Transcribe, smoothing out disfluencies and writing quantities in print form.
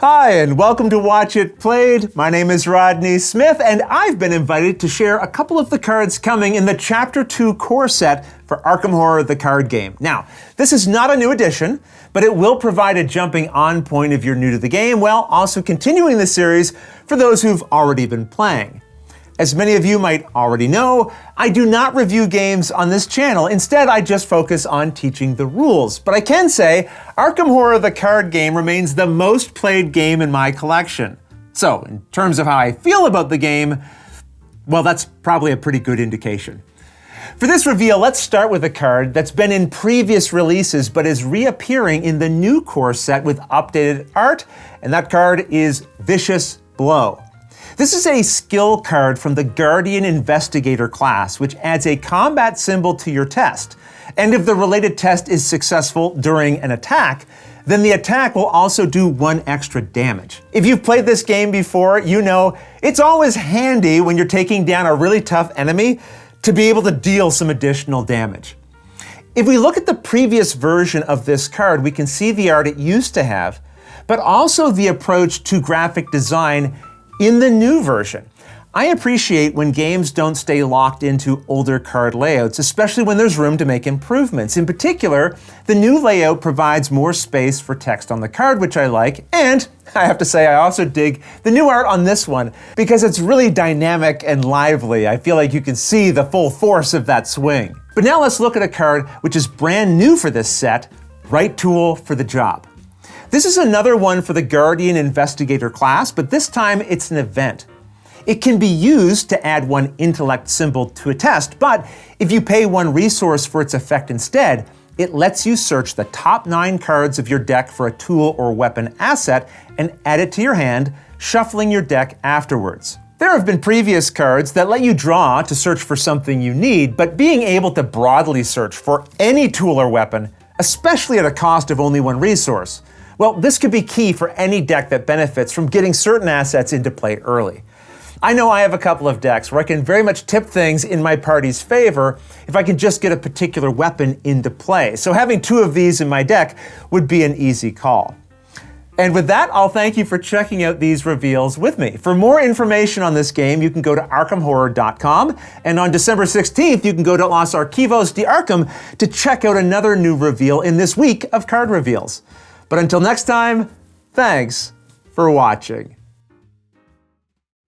Hi, and welcome to Watch It Played. My name is Rodney Smith, and I've been invited to share a couple of the cards coming in the Chapter 2 core set for Arkham Horror the card game. Now, this is not a new edition, but it will provide a jumping on point if you're new to the game, while also continuing the series for those who've already been playing. As many of you might already know, I do not review games on this channel. Instead, I just focus on teaching the rules. But I can say, Arkham Horror the card game remains the most played game in my collection. So, in terms of how I feel about the game, well, that's probably a pretty good indication. For this reveal, let's start with a card that's been in previous releases but is reappearing in the new core set with updated art, and that card is Vicious Blow. This is a skill card from the Guardian Investigator class, which adds a combat symbol to your test. And if the related test is successful during an attack, then the attack will also do 1 extra damage. If you've played this game before, you know it's always handy when you're taking down a really tough enemy to be able to deal some additional damage. If we look at the previous version of this card, we can see the art it used to have, but also the approach to graphic design in the new version. I appreciate when games don't stay locked into older card layouts, especially when there's room to make improvements. In particular, the new layout provides more space for text on the card, which I like, and I have to say I also dig the new art on this one because it's really dynamic and lively. I feel like you can see the full force of that swing. But now let's look at a card which is brand new for this set, Right Tool for the Job. This is another one for the Guardian Investigator class, but this time it's an event. It can be used to add 1 intellect symbol to a test, but if you pay 1 resource for its effect instead, it lets you search the top 9 cards of your deck for a tool or weapon asset and add it to your hand, shuffling your deck afterwards. There have been previous cards that let you draw to search for something you need, but being able to broadly search for any tool or weapon, especially at a cost of only 1 resource, well, this could be key for any deck that benefits from getting certain assets into play early. I know I have a couple of decks where I can very much tip things in my party's favor if I can just get a particular weapon into play. So having 2 of these in my deck would be an easy call. And with that, I'll thank you for checking out these reveals with me. For more information on this game, you can go to arkhamhorror.com, and on December 16th, you can go to Los Archivos de Arkham to check out another new reveal in this week of card reveals. But until next time, thanks for watching.